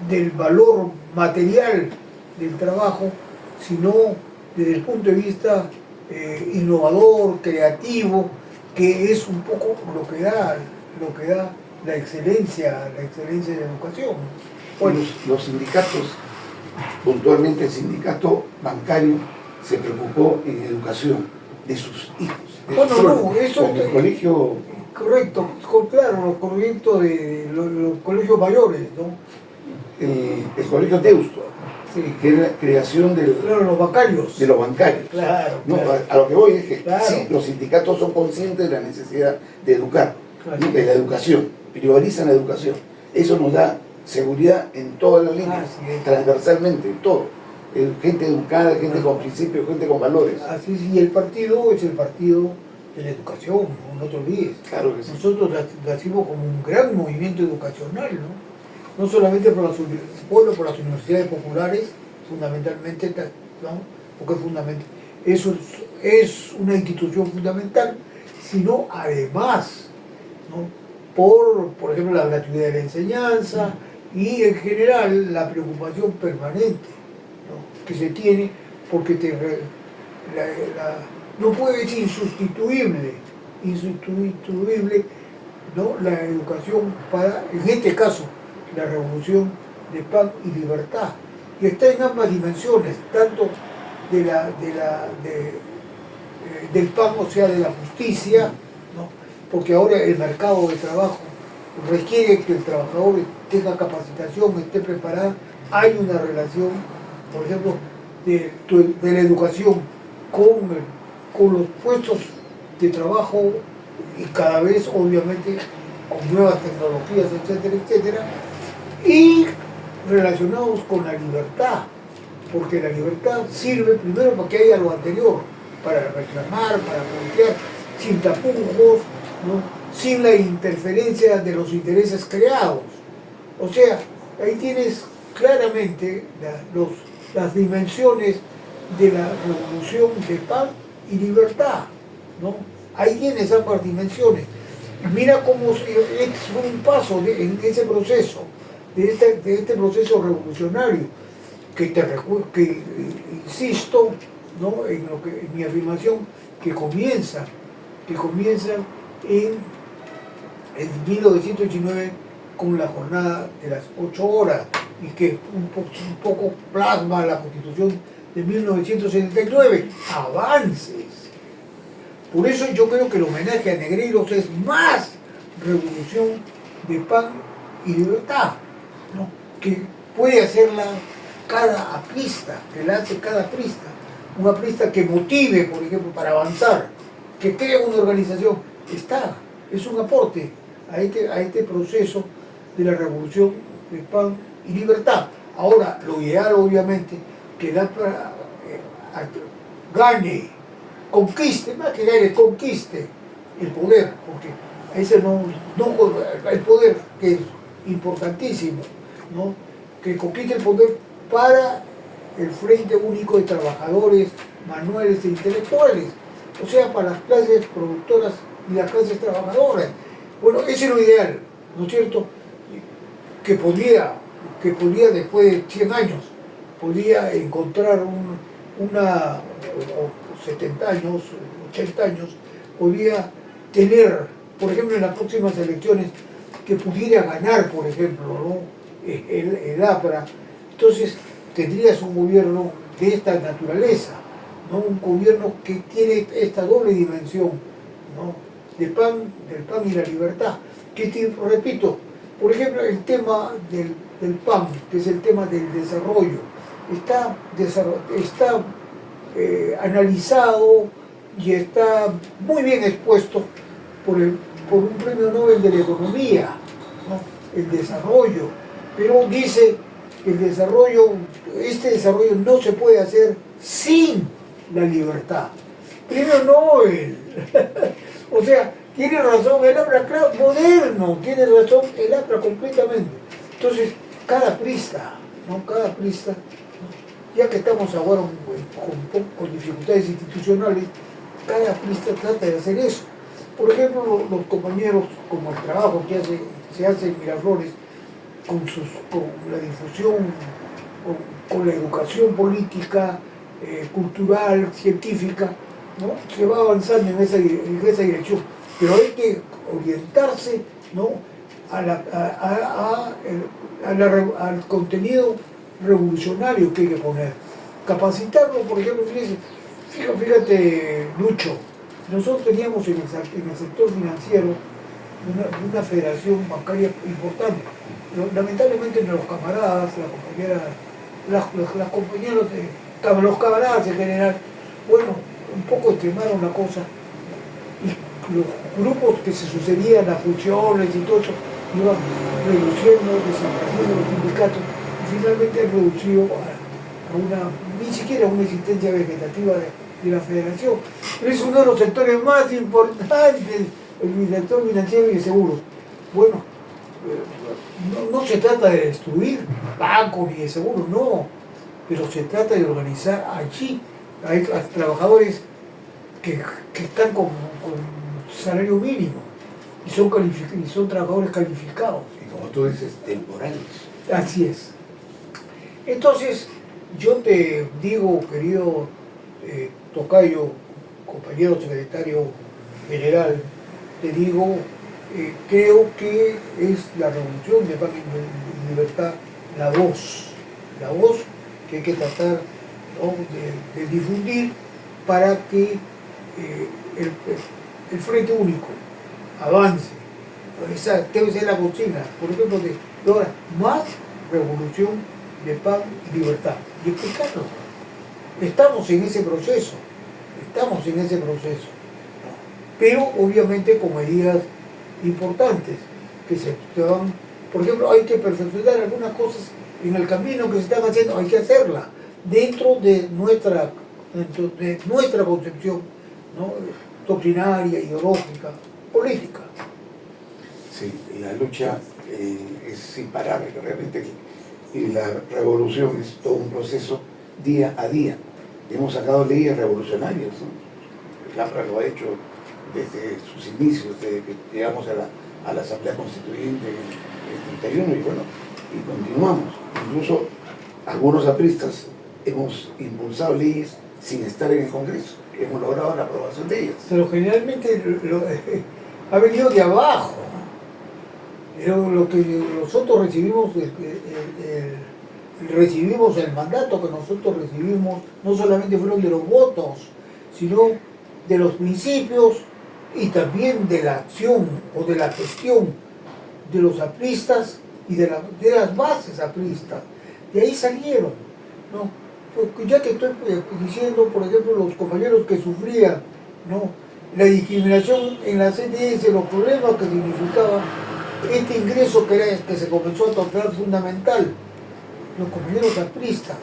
del valor material del trabajo, sino desde el punto de vista innovador, creativo, que es un poco lo que da la excelencia de la educación. Bueno, los sindicatos, puntualmente el sindicato bancario, se preocupó en educación de sus hijos. Eso el colegio. Correcto, claro, los proyectos de los colegios mayores, ¿no? El colegio Deusto, sí, que es la creación los bancarios. De los bancarios. Claro, no, claro. A lo que voy es que claro. Sí, los sindicatos son conscientes de la necesidad de educar, claro, de la educación, priorizan la educación. Eso nos da seguridad en todas las líneas, transversalmente, en todo. Gente educada, gente con principios, gente con valores. Así es, y el partido es el partido de la educación, no te olvides. Claro que sí. Nosotros nacimos como un gran movimiento educacional, ¿no? No solamente por las universidades populares, fundamentalmente, ¿no? Porque eso es una institución fundamental, sino además, ¿no? Por ejemplo, la gratuidad de la enseñanza y en general la preocupación permanente, ¿no? Que se tiene, porque no puede ser insustituible, ¿no? La educación para, en este caso, la revolución de paz y libertad, que está en ambas dimensiones, tanto del pan, o sea, de la justicia, ¿no? Porque ahora el mercado de trabajo requiere que el trabajador tenga capacitación, esté preparado. Hay una relación, por ejemplo, de la educación con los puestos de trabajo, y cada vez, obviamente, con nuevas tecnologías, etcétera, etcétera, y relacionados con la libertad, porque la libertad sirve primero para que haya lo anterior, para reclamar, para plantear, sin tapujos, ¿no? Sin la interferencia de los intereses creados. O sea, ahí tienes claramente las dimensiones de la revolución de paz y libertad, ¿no? Ahí tienes ambas dimensiones. Y mira cómo es un paso en ese proceso, de este proceso revolucionario, que insisto, ¿no? En mi afirmación, que comienza en 1919 con la jornada de las 8 horas, y que un poco plasma la Constitución de 1979, avances. Por eso yo creo que el homenaje a Negreiros es más revolución de pan y libertad, ¿no? Que puede hacerla cada aprista, que la hace cada aprista, una aprista que motive, por ejemplo, para avanzar, que crea una organización, es un aporte a este proceso de la revolución de pan y libertad. Ahora, lo ideal, obviamente, que gane, conquiste, más que gane, conquiste el poder, porque ese el poder, que es importantísimo, ¿no? Que conquiste el poder para el Frente Único de Trabajadores, Manuales e Intelectuales, o sea, para las clases productoras y las clases trabajadoras, Bueno, ese es lo ideal, ¿no es cierto? Que podía después de 100 años, podía encontrar una, o 70 años, 80 años, podía tener, por ejemplo, en las próximas elecciones, que pudiera ganar, por ejemplo, ¿no? el APRA. Entonces, tendrías un gobierno de esta naturaleza, ¿no? Un gobierno que tiene esta doble dimensión, ¿no? Del pan y la libertad. Repito, por ejemplo, el tema del PAN, que es el tema del desarrollo, está analizado y está muy bien expuesto por un premio Nobel de la Economía, ¿no? El desarrollo. Pero dice que este desarrollo no se puede hacer sin la libertad. Premio Nobel. O sea, tiene razón el APRA, claro, moderno, tiene razón el APRA completamente. Entonces, cada prista, ¿no? Cada prista, ¿no? Ya que estamos ahora con dificultades institucionales, cada prista trata de hacer eso. Por ejemplo, los compañeros, como el trabajo que se hace en Miraflores, con la difusión, con la educación política, cultural, científica, ¿no? Se va avanzando en esa dirección, pero hay que orientarse, ¿no? Al contenido revolucionario que hay que poner, capacitarlo. Por ejemplo, fíjate, Lucho, nosotros teníamos en el sector financiero una federación bancaria importante. Lamentablemente los camaradas, los camaradas en general, bueno, un poco extremaron la cosa, y los grupos que se sucedían, las fusiones y todo eso, iban reduciendo, desapareciendo los sindicatos, y finalmente han reducido ni siquiera una existencia vegetativa de la federación. Pero es uno de los sectores más importantes, el sector financiero y de seguros. Bueno, no se trata de destruir bancos ni de seguros, no, pero se trata de organizar allí a trabajadores que están con salario mínimo y son trabajadores calificados. Y como tú dices, temporales. Así es. Entonces, yo te digo, querido tocayo, compañero secretario general, te digo, creo que es la revolución de Pan y Libertad la voz que hay que tratar, ¿no? de difundir para que el Frente Único avance. Esa debe ser la consigna, por ejemplo, de ahora, más revolución de Pan y Libertad. Y explicarlo. Estamos en ese proceso, pero obviamente con medidas importantes que se van. Por ejemplo, hay que perfeccionar algunas cosas en el camino que se están haciendo, hay que hacerla dentro de nuestra concepción, ¿no? Doctrinaria, ideológica, política. Sí, la lucha es imparable realmente, y la revolución es todo un proceso día a día. Hemos sacado leyes revolucionarias, ¿no? El APRA lo ha hecho desde sus inicios, desde que llegamos a la Asamblea Constituyente en el 31, y bueno, y continuamos. Incluso algunos apristas hemos impulsado leyes sin estar en el Congreso, hemos logrado la aprobación de ellas. Pero generalmente ha venido de abajo. Pero lo que nosotros recibimos el mandato que nosotros recibimos, no solamente fueron de los votos, sino de los principios y también de la acción o de la gestión de los apristas y de las bases apristas. De ahí salieron, ¿no? Porque ya te estoy diciendo, por ejemplo, los compañeros que sufrían, ¿no? La discriminación en la CDS, los problemas que significaba este ingreso que se comenzó a tornar fundamental, los compañeros apristas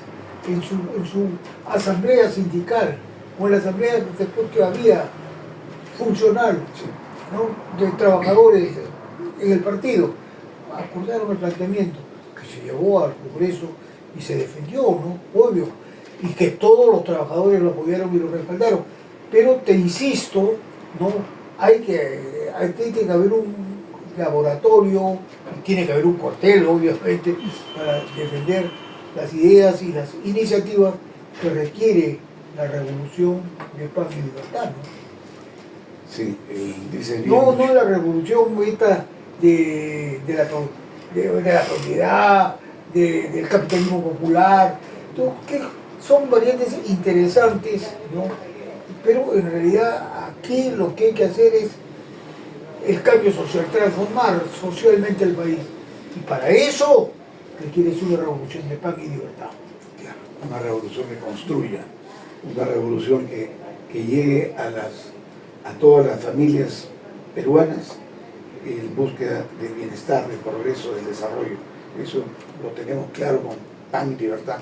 en su asamblea sindical, o en la asamblea después que había funcional, ¿no? De trabajadores en el partido, acordaron el planteamiento que se llevó al Congreso y se defendió, ¿no? Obvio, y que todos los trabajadores lo apoyaron y lo respaldaron. Pero te insisto, ¿no? Hay que haber laboratorio, y tiene que haber un cuartel, obviamente, para defender las ideas y las iniciativas que requiere la revolución de paz y libertad, ¿no? Sí, dice No la revolución esta de la propiedad, del capitalismo popular, que son variantes interesantes, ¿no? Pero en realidad aquí lo que hay que hacer es el cambio social, transformar socialmente el país. Y para eso requieres una revolución de paz y libertad. Claro, una revolución que construya, una revolución que llegue a todas las familias peruanas en búsqueda del bienestar, del progreso, del desarrollo. Eso lo tenemos claro con pan y libertad.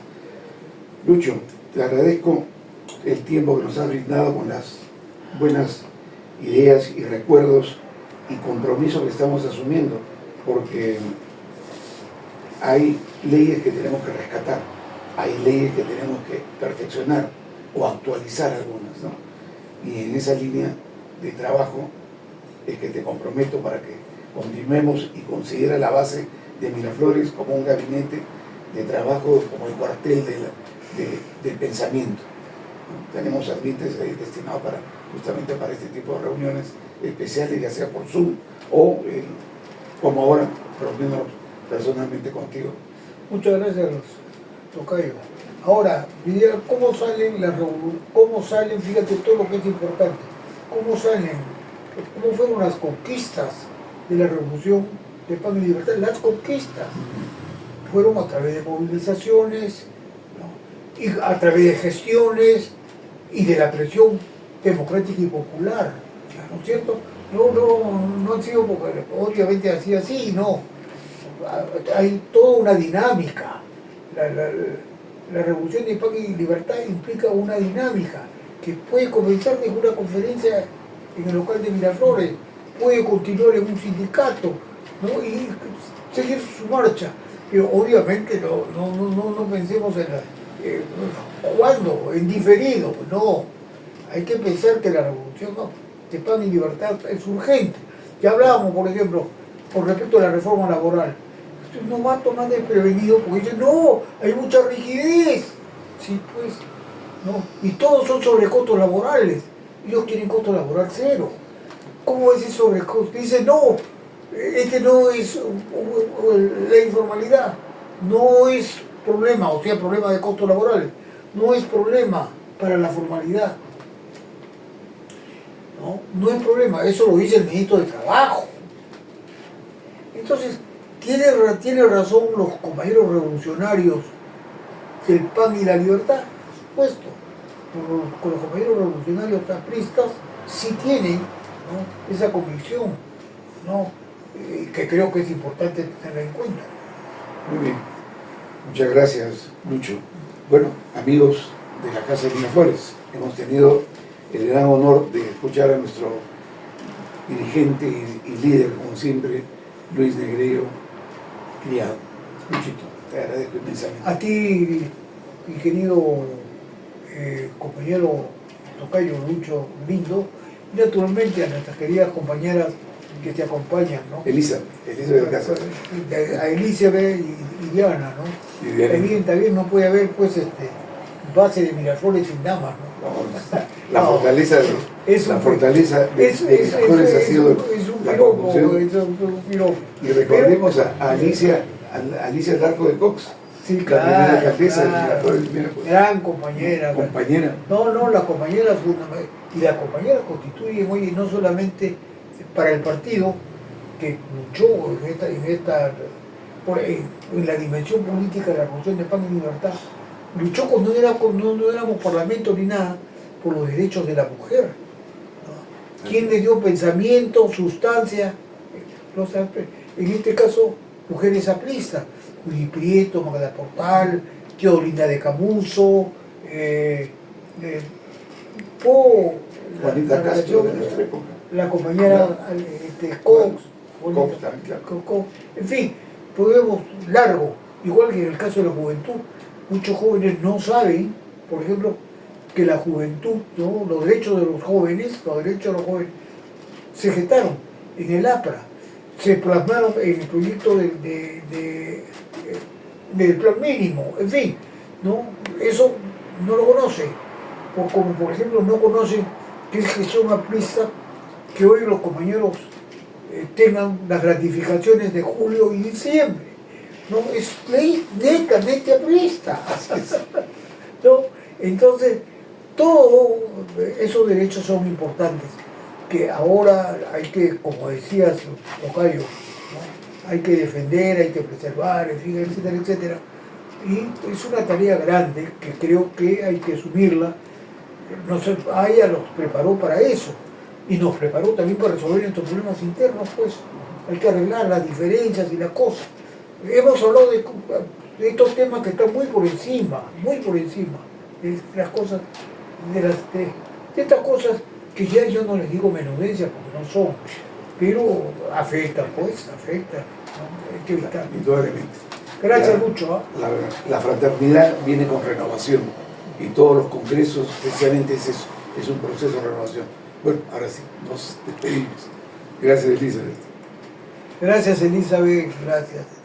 Lucho, te agradezco el tiempo que nos has brindado con las buenas ideas y recuerdos y compromisos que estamos asumiendo, porque hay leyes que tenemos que rescatar, hay leyes que tenemos que perfeccionar o actualizar algunas, ¿no? Y en esa línea de trabajo es que te comprometo para que continuemos y considera la base de Miraflores como un gabinete de trabajo, como el cuartel del pensamiento, ¿no? Tenemos ambientes ahí destinados justamente para este tipo de reuniones especiales, ya sea por Zoom o como ahora, reuniéndonos personalmente contigo. Muchas gracias, tocayo. Ahora, ¿cómo salen las revoluciones? ¿Cómo salen? Fíjate todo lo que es importante. ¿Cómo salen? ¿Cómo fueron las conquistas de la revolución de paz y libertad? Las conquistas fueron a través de movilizaciones, ¿no? Y a través de gestiones y de la presión democrática y popular, ¿no es cierto? No han sido porque obviamente así, no. Hay toda una dinámica. La revolución de paz y libertad implica una dinámica que puede comenzar desde una conferencia en el local de Miraflores, puede continuar en un sindicato, ¿no? Y seguir su marcha. Pero obviamente no pensemos en ¿cuándo? En diferido, no. Hay que pensar que la revolución de paz y libertad es urgente. Ya hablábamos, por ejemplo, con respecto a la reforma laboral. Usted no va a tomar desprevenido porque dice, no, hay mucha rigidez. Sí, pues, no. Y todos son sobrecostos laborales. Ellos quieren costo laboral cero. ¿Cómo es ese sobrecosto? Dice, no, este no es la informalidad. No es problema, o sea, problema de costos laborales. No es problema para la formalidad. No es problema, eso lo dice el ministro de Trabajo. Entonces, tiene razón los compañeros revolucionarios del PAN y la libertad, puesto. Con los compañeros revolucionarios apristas sí tienen, ¿no?, esa convicción, ¿no?, que creo que es importante tenerla en cuenta. Muy bien, muchas gracias, Lucho. Bueno, amigos de la Casa de Miraflores, hemos tenido el gran honor de escuchar a nuestro dirigente y líder, como siempre, Luis Negreiro Criado. Luchito, te agradezco inmensamente. A ti, mi querido compañero tocayo Lucho Lindo, y naturalmente a nuestras queridas compañeras que te acompañan, ¿no? Elizabeth de Casa. A Elizabeth y Diana, ¿no? Y Diana. También no puede haber, pues, base de Miraflores sin damas, ¿no? La fortaleza de Miraflores ha sido la conjunción. Y recordemos a Alicia Larco de Cox, sí, la claro, primera alcaldesa de claro. Miraflores. Gran compañera. Compañera. No, la compañera y la compañera constituye, oye, no solamente para el partido que luchó en la dimensión política de la Revolución de Paz y Libertad, luchó cuando no éramos parlamento ni nada, por los derechos de la mujer, ¿no? ¿Quién le dio pensamiento, sustancia? En este caso, mujeres apristas, Judí Prieto, Magda Portal, Teodolinda de Camuso, Juanita Castro de nuestra época. La compañera Cox, Cox, en fin, podemos largo, igual que en el caso de la juventud. Muchos jóvenes no saben, por ejemplo, que la juventud, ¿no?, los derechos de los jóvenes se gestaron en el APRA. se plasmaron en el proyecto del plan mínimo, en fin, ¿no? Eso no lo conoce, como por ejemplo no conoce que es gestión aprista que hoy los compañeros tengan las gratificaciones de julio y diciembre, ¿no? Es ley netamente aprista, ¿no? Entonces, todos esos derechos son importantes, que ahora hay que, como decías, Tocayo, ¿no? Hay que defender, hay que preservar, etcétera, etcétera. Y es una tarea grande que creo que hay que asumirla. Aya los preparó para eso y nos preparó también para resolver nuestros problemas internos, pues hay que arreglar las diferencias y las cosas. Hemos hablado de estos temas que están muy por encima de las cosas, de estas cosas que ya yo no les digo menudencias porque no son, pero afecta, pues, afecta, ¿no? Hay que evitar. Indudablemente. Gracias mucho. La fraternidad viene con renovación y todos los congresos, especialmente es eso, es un proceso de renovación. Bueno, ahora sí, nos despedimos. Gracias, Elizabeth. Gracias, Elizabeth, gracias.